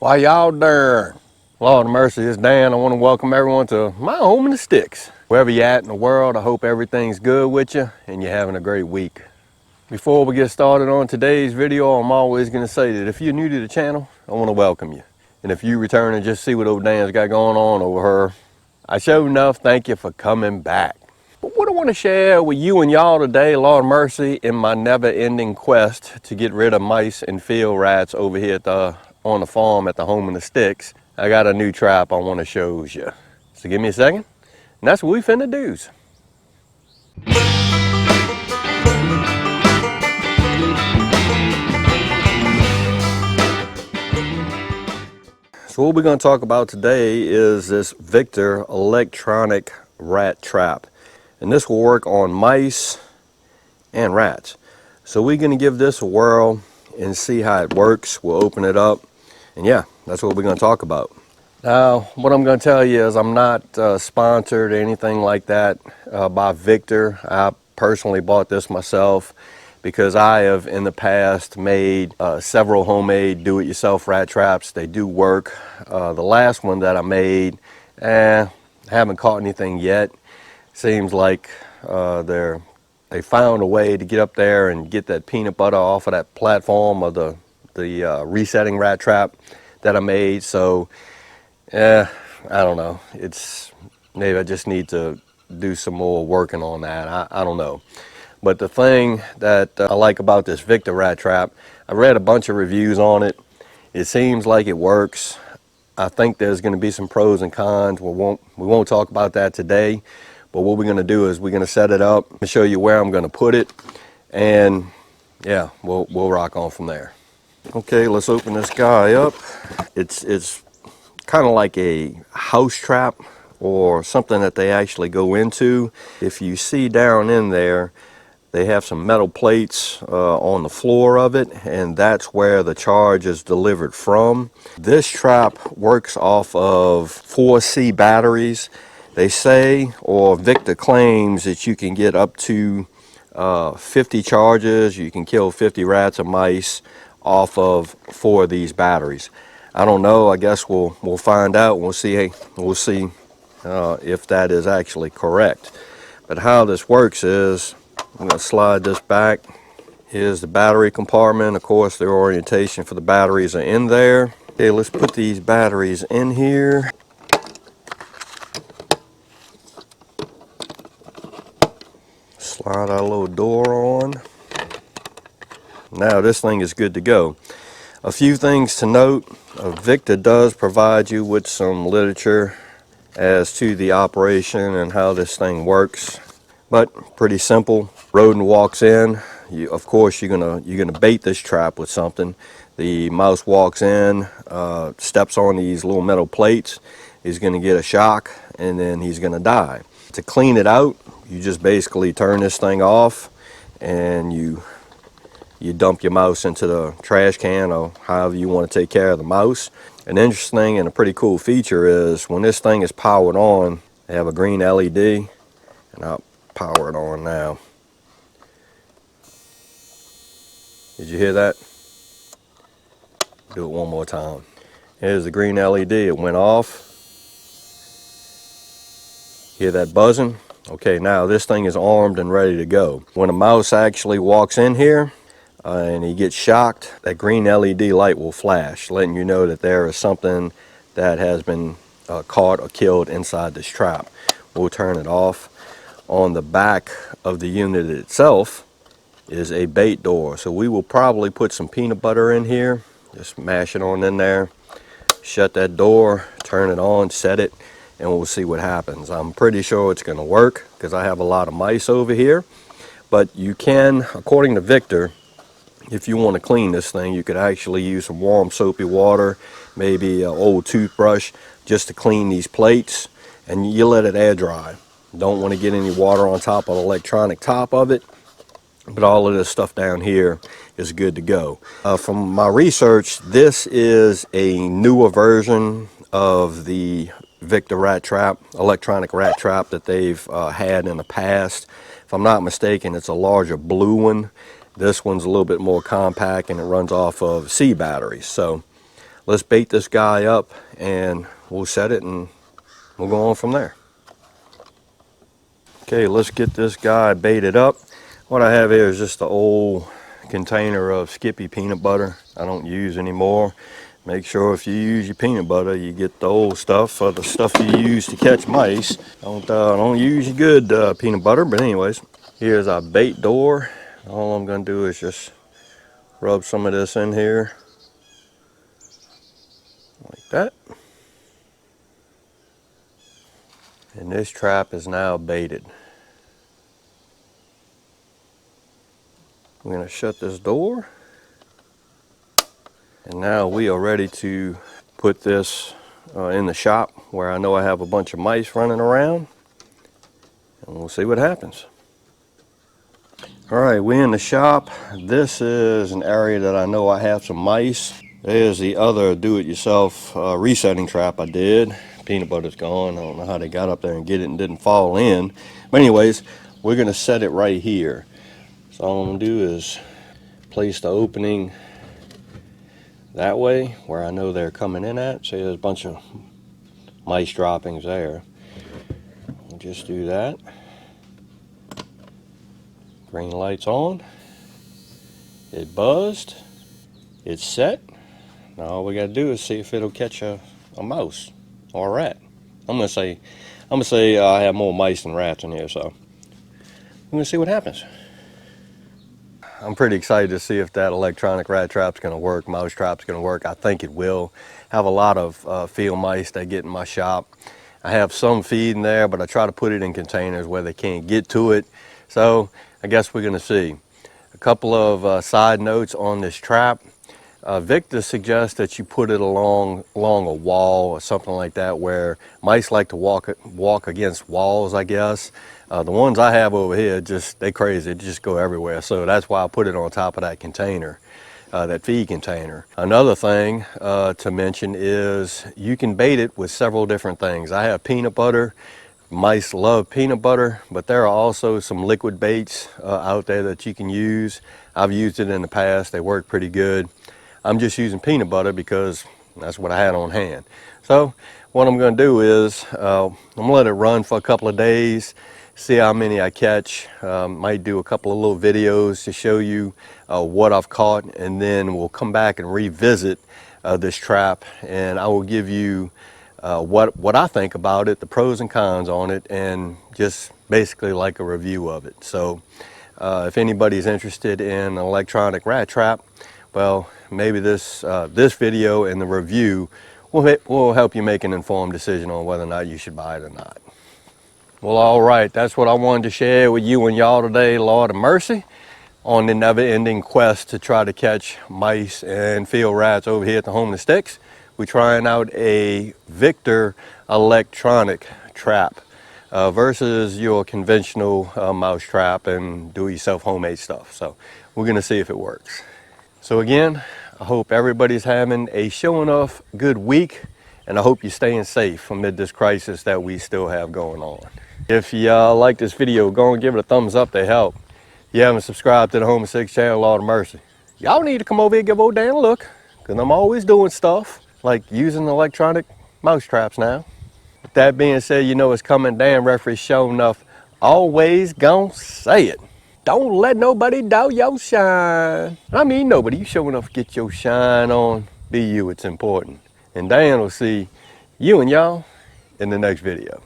Why y'all there? Lord of mercy, it's Dan. I want to welcome everyone to my home in the sticks. Wherever you're at in the world, I hope everything's good with you and you're having a great week. Before we get started on today's video, I'm always going to say that if you're new to the channel, I want to welcome you. And if you return and just see what old Dan's got going on over here, I sure enough thank you for coming back. But what I want to share with you and y'all today, Lord of mercy, in my never-ending quest to get rid of mice and field rats over here on the farm at the home in the sticks, I got a new trap I want to show you. So give me a second, and that's what we finna do. So what we're going to talk about today is this Victor electronic rat trap. And this will work on mice and rats. So we're going to give this a whirl and see how it works. We'll open it up. And yeah, that's what we're going to talk about. Now, what I'm going to tell you is I'm not sponsored or anything like that by Victor. I personally bought this myself because I have in the past made several homemade do-it-yourself rat traps. They do work. The last one that I made, haven't caught anything yet. Seems like they found a way to get up there and get that peanut butter off of that platform of the resetting rat trap that I made. So I don't know, maybe I just need to do some more working on that. I don't know. But the thing that I like about this Victor rat trap, I read a bunch of reviews on it. It seems like it works. I think there's going to be some pros and cons. We won't talk about that today. But what we're going to do is we're going to set it up and show you where I'm going to put it. And yeah, we'll rock on from there. Okay, let's open this guy up. It's kind of like a house trap or something that they actually go into. If you see down in there, they have some metal plates on the floor of it, and that's where the charge is delivered from. This trap works off of 4C batteries. They say, or Victor claims, that you can get up to 50 charges. You can kill 50 rats or mice off of 4 of these batteries. I don't know. I guess we'll find out. We'll see if that is actually correct. But how this works is I'm going to slide this back. Here's the battery compartment. Of course, the orientation for the batteries are in there. Okay, let's put these batteries in here. Slide our little door on. Now this thing is good to go. A few things to note. Victor does provide you with some literature as to the operation and how this thing works, but pretty simple. Rodent walks in, of course you're gonna bait this trap with something. The mouse walks in, steps on these little metal plates, he's gonna get a shock, and then he's gonna die. To clean it out, you just basically turn this thing off and you dump your mouse into the trash can, or however you want to take care of the mouse. An interesting and a pretty cool feature is when this thing is powered on, they have a green LED, and I'll power it on now. Did you hear that? Do it one more time. Here's the green LED, it went off. Hear that buzzing? Okay, now this thing is armed and ready to go. When a mouse actually walks in here and he gets shocked, that green LED light will flash, letting you know that there is something that has been caught or killed inside this trap. We'll turn it off. On the back of the unit itself is a bait door. So we will probably put some peanut butter in here. Just mash it on in there. Shut that door, turn it on, set it, and we'll see what happens. I'm pretty sure it's going to work because I have a lot of mice over here. But you can, according to Victor, if you want to clean this thing, you could actually use some warm soapy water, maybe an old toothbrush, just to clean these plates, and you let it air dry. Don't want to get any water on top of the electronic top of it, but all of this stuff down here is good to go. From my research, this is a newer version of the Victor rat trap, electronic rat trap that they've had in the past. If I'm not mistaken, it's a larger blue one. This one's a little bit more compact and it runs off of C batteries. So let's bait this guy up and we'll set it and we'll go on from there. Okay, let's get this guy baited up. What I have here is just an old container of Skippy peanut butter I don't use anymore. Make sure if you use your peanut butter, you get the old stuff or the stuff you use to catch mice. Don't use your good peanut butter, but anyways, here's our bait door. All I'm gonna do is just rub some of this in here, like that. And this trap is now baited. I'm gonna shut this door. And now we are ready to put this in the shop where I know I have a bunch of mice running around. And we'll see what happens. All right, we're in the shop. This is an area that I know I have some mice. There's the other do-it-yourself resetting trap I did. Peanut butter's gone. I don't know how they got up there and get it and didn't fall in. But anyways, we're gonna set it right here. So all I'm gonna do is place the opening that way where I know they're coming in at. See, there's a bunch of mice droppings there. We'll just do that. Green light's on. It buzzed. It's set. Now all we gotta do is see if it'll catch a mouse or a rat. I'm gonna say I have more mice than rats in here, so I'm gonna see what happens. I'm pretty excited to see if that electronic rat trap's gonna work, mouse trap's gonna work. I think it will. I have a lot of field mice that get in my shop. I have some feed in there, but I try to put it in containers where they can't get to it. So I guess we're gonna see. A couple of side notes on this trap. Victor suggests that you put it along a wall or something like that where mice like to walk against walls, I guess. The ones I have over here, they crazy, they just go everywhere. So that's why I put it on top of that container, that feed container. Another thing to mention is you can bait it with several different things. I have peanut butter. Mice love peanut butter, but there are also some liquid baits out there that you can use. I've used it in the past, they work pretty good. I'm just using peanut butter because that's what I had on hand. So what I'm going to do is I'm going to let it run for a couple of days, see how many I catch. Might do a couple of little videos to show you what I've caught, and then we'll come back and revisit this trap, and I will give you what I think about it, the pros and cons on it, and just basically like a review of it. So if anybody's interested in an electronic rat trap, well, maybe this video and the review will help you make an informed decision on whether or not you should buy it or not. Well, all right, that's what I wanted to share with you and y'all today, Lord of mercy, on the never-ending quest to try to catch mice and field rats over here at the Home and Sticks. We're trying out a Victor electronic trap versus your conventional mouse trap and do-it-yourself homemade stuff. So we're gonna see if it works. So again, I hope everybody's having a show enough good week, and I hope you're staying safe amid this crisis that we still have going on. If you like this video, go and give it a thumbs up to help. If you haven't subscribed to the Home and Sticks channel, Lord of mercy, y'all need to come over here and give old Dan a look, because I'm always doing stuff like using electronic mouse traps now. With that being said, you know it's coming. Dan Referee show enough, always gonna say it. Don't let nobody doubt your shine. I mean nobody, you sure enough get your shine on. Be you, it's important. And Dan will see you and y'all in the next video.